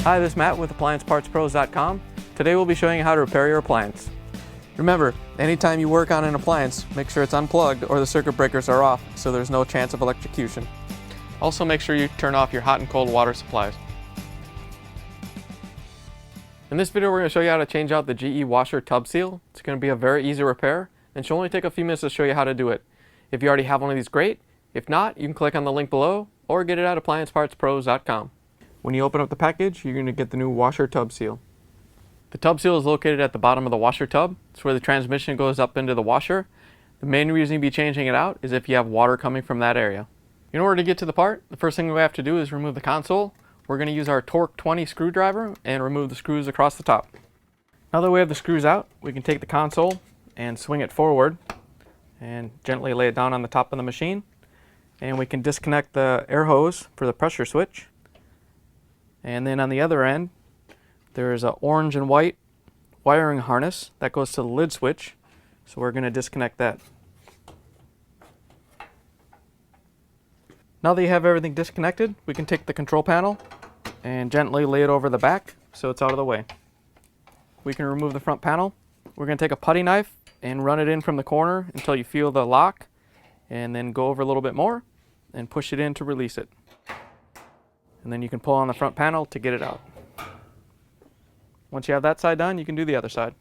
Hi, this is Matt with AppliancePartsPros.com. Today we'll be showing you how to repair your appliance. Remember, anytime you work on an appliance, make sure it's unplugged or the circuit breakers are off so there's no chance of electrocution. Also make sure you turn off your hot and cold water supplies. In this video we're going to show you how to change out the GE washer tub seal. It's going to be a very easy repair and should only take a few minutes to show you how to do it. If you already have one of these, great. If not, you can click on the link below or get it at AppliancePartsPros.com. When you open up the package, you're going to get the new washer tub seal. The tub seal is located at the bottom of the washer tub. It's where the transmission goes up into the washer. The main reason you'd be changing it out is if you have water coming from that area. In order to get to the part, the first thing we have to do is remove the console. We're going to use our Torque 20 screwdriver and remove the screws across the top. Now that we have the screws out, we can take the console and swing it forward and gently lay it down on the top of the machine. And we can disconnect the air hose for the pressure switch. And then on the other end, there's an orange and white wiring harness that goes to the lid switch. So we're going to disconnect that. Now that you have everything disconnected, we can take the control panel and gently lay it over the back so it's out of the way. We can remove the front panel. We're going to take a putty knife and run it in from the corner until you feel the lock, and then go over a little bit more and push it in to release it. And then you can pull on the front panel to get it out. Once you have that side done, you can do the other side.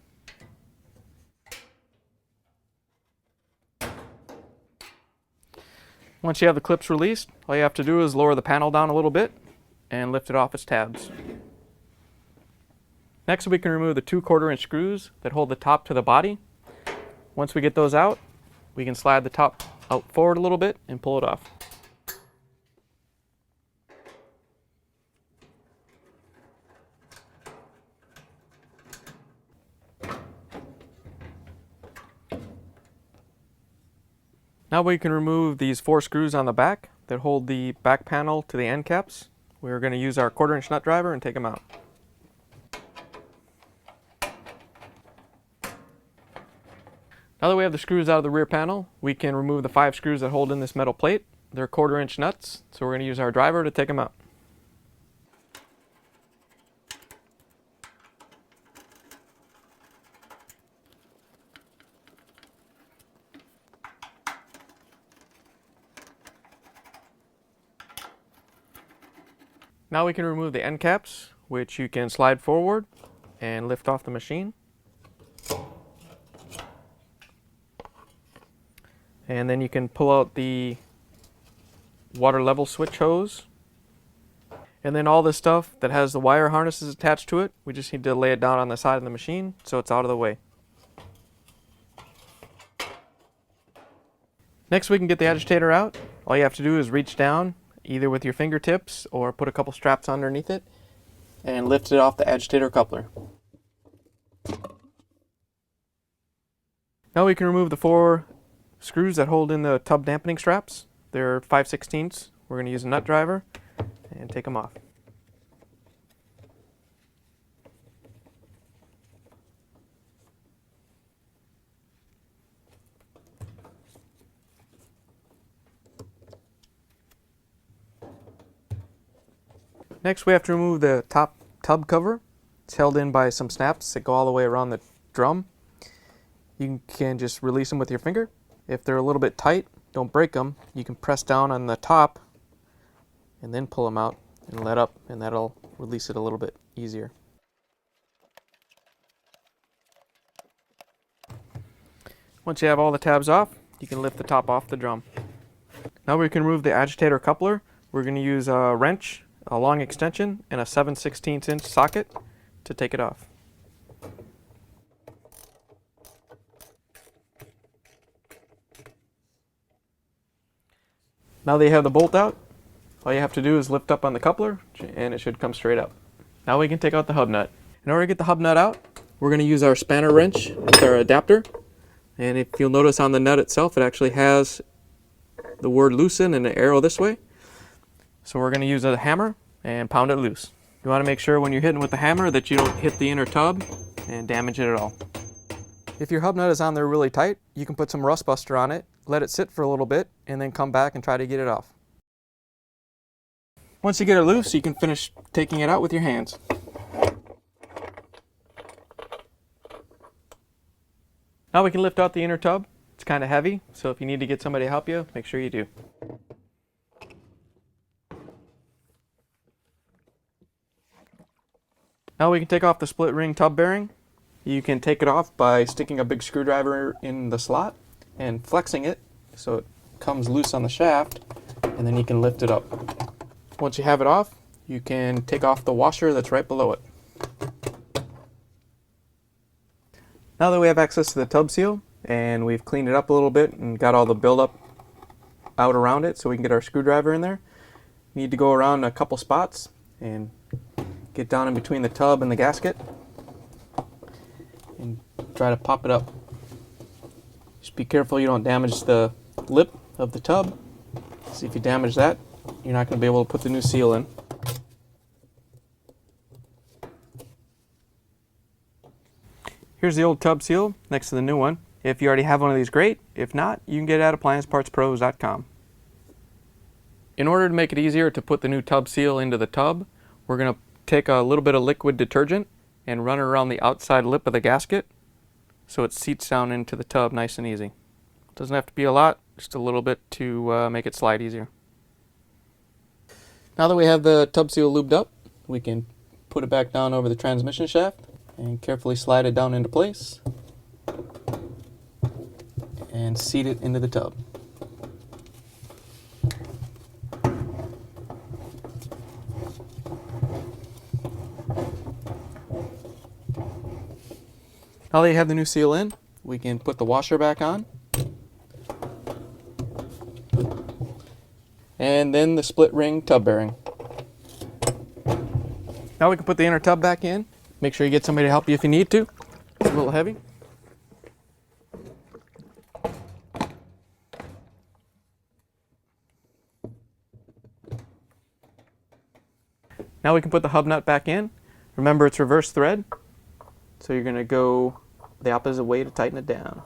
Once you have the clips released, all you have to do is lower the panel down a little bit and lift it off its tabs. Next, we can remove the 2 1/4-inch screws that hold the top to the body. Once we get those out, we can slide the top out forward a little bit and pull it off. Now we can remove these 4 screws on the back that hold the back panel to the end caps. We're going to use our 1/4-inch nut driver and take them out. Now that we have the screws out of the rear panel, we can remove the 5 screws that hold in this metal plate. They're 1/4-inch nuts, so we're going to use our driver to take them out. Now we can remove the end caps, which you can slide forward and lift off the machine. And then you can pull out the water level switch hose. And then all this stuff that has the wire harnesses attached to it, we just need to lay it down on the side of the machine so it's out of the way. Next, we can get the agitator out. All you have to do is reach down either with your fingertips or put a couple straps underneath it and lift it off the agitator coupler. Now we can remove the 4 screws that hold in the tub dampening straps. They're 5/16. We're going to use a nut driver and take them off. Next, we have to remove the top tub cover. It's held in by some snaps that go all the way around the drum. You can just release them with your finger. If they're a little bit tight, don't break them. You can press down on the top and then pull them out and let up, and that'll release it a little bit easier. Once you have all the tabs off, you can lift the top off the drum. Now we can remove the agitator coupler. We're going to use a wrench, a long extension, and a 7/16" socket to take it off. Now that you have the bolt out, all you have to do is lift up on the coupler and it should come straight up. Now we can take out the hub nut. In order to get the hub nut out, we're going to use our spanner wrench with our adapter. And if you'll notice on the nut itself, it actually has the word loosen and an arrow this way. So we're going to use a hammer and pound it loose. You want to make sure when you're hitting with the hammer that you don't hit the inner tub and damage it at all. If your hub nut is on there really tight, you can put some rust buster on it, let it sit for a little bit, and then come back and try to get it off. Once you get it loose, you can finish taking it out with your hands. Now we can lift out the inner tub. It's kind of heavy, so if you need to get somebody to help you, make sure you do. Now we can take off the split ring tub bearing. You can take it off by sticking a big screwdriver in the slot and flexing it so it comes loose on the shaft, and then you can lift it up. Once you have it off, you can take off the washer that's right below it. Now that we have access to the tub seal and we've cleaned it up a little bit and got all the buildup out around it so we can get our screwdriver in there, you need to go around a couple spots and get down in between the tub and the gasket and try to pop it up. Just be careful you don't damage the lip of the tub. See, if you damage that, you're not going to be able to put the new seal in. Here's the old tub seal next to the new one. If you already have one of these, great. If not, you can get it at appliancepartspros.com. In order to make it easier to put the new tub seal into the tub, we're going to take a little bit of liquid detergent and run it around the outside lip of the gasket so it seats down into the tub nice and easy. Doesn't have to be a lot, just a little bit to make it slide easier. Now that we have the tub seal lubed up, we can put it back down over the transmission shaft and carefully slide it down into place and seat it into the tub. Now that you have the new seal in, we can put the washer back on, and then the split ring tub bearing. Now we can put the inner tub back in. Make sure you get somebody to help you if you need to. It's a little heavy. Now we can put the hub nut back in. Remember, it's reverse thread, so you're going to go the opposite way to tighten it down.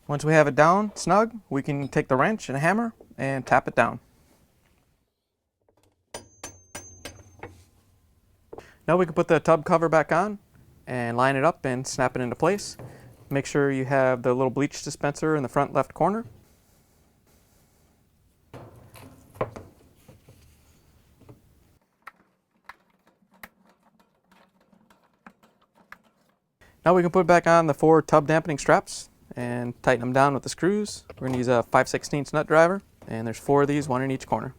Once we have it down snug, we can take the wrench and a hammer and tap it down. Now we can put the tub cover back on and line it up and snap it into place. Make sure you have the little bleach dispenser in the front left corner. Now we can put back on the 4 tub dampening straps and tighten them down with the screws. We're going to use a 5/16 nut driver, and there's 4 of these, 1 in each corner.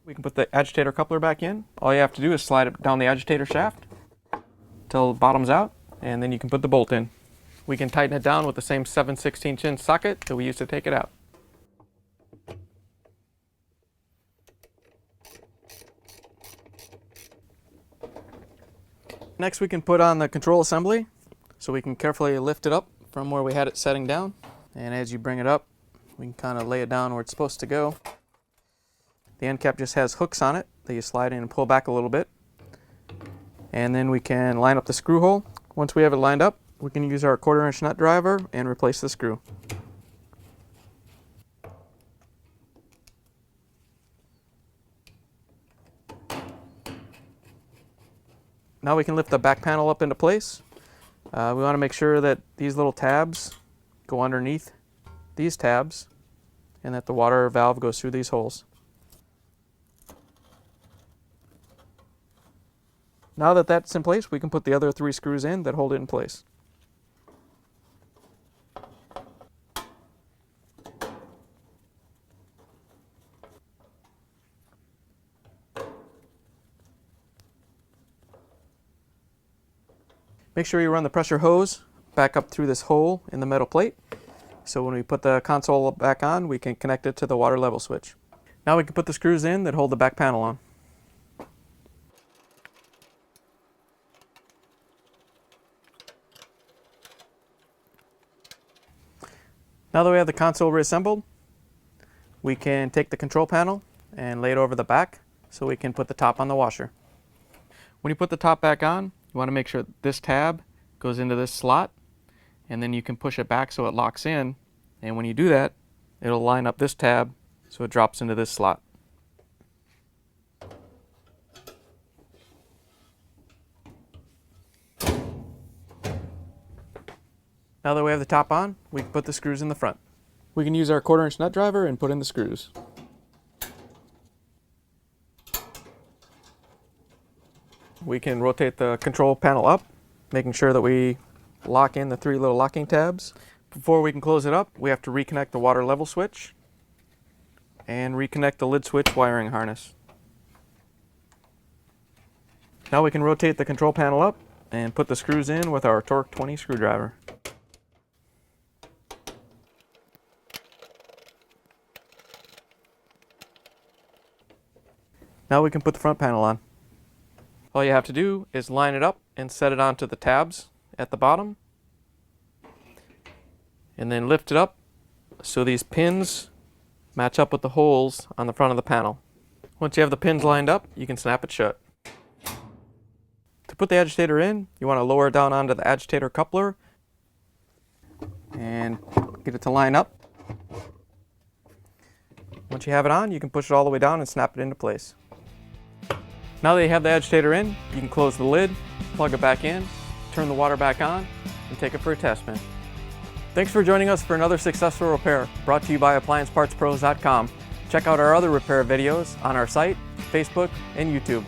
We can put the agitator coupler back in. All you have to do is slide it down the agitator shaft till it bottoms out, and then you can put the bolt in. We can tighten it down with the same 7/16 inch socket that we used to take it out. Next we can put on the control assembly, so we can carefully lift it up from where we had it setting down, and as you bring it up, we can kind of lay it down where it's supposed to go. The end cap just has hooks on it that you slide in and pull back a little bit. And then we can line up the screw hole. Once we have it lined up, we can use our 1/4 inch nut driver and replace the screw. Now we can lift the back panel up into place. We want to make sure that these little tabs go underneath these tabs and that the water valve goes through these holes. Now that that's in place, we can put the other 3 screws in that hold it in place. Make sure you run the pressure hose back up through this hole in the metal plate, so when we put the console back on, we can connect it to the water level switch. Now we can put the screws in that hold the back panel on. Now that we have the console reassembled, we can take the control panel and lay it over the back so we can put the top on the washer. When you put the top back on, you want to make sure this tab goes into this slot, and then you can push it back so it locks in, and when you do that, it'll line up this tab so it drops into this slot. Now that we have the top on, we can put the screws in the front. We can use our 1/4" nut driver and put in the screws. We can rotate the control panel up, making sure that we lock in the 3 little locking tabs. Before we can close it up, we have to reconnect the water level switch and reconnect the lid switch wiring harness. Now we can rotate the control panel up and put the screws in with our Torque 20 screwdriver. Now we can put the front panel on. All you have to do is line it up and set it onto the tabs at the bottom, and then lift it up so these pins match up with the holes on the front of the panel. Once you have the pins lined up, you can snap it shut. To put the agitator in, you want to lower it down onto the agitator coupler and get it to line up. Once you have it on, you can push it all the way down and snap it into place. Now that you have the agitator in, you can close the lid, plug it back in, turn the water back on, and take it for a test spin. Thanks for joining us for another successful repair brought to you by AppliancePartsPros.com. Check out our other repair videos on our site, Facebook, and YouTube.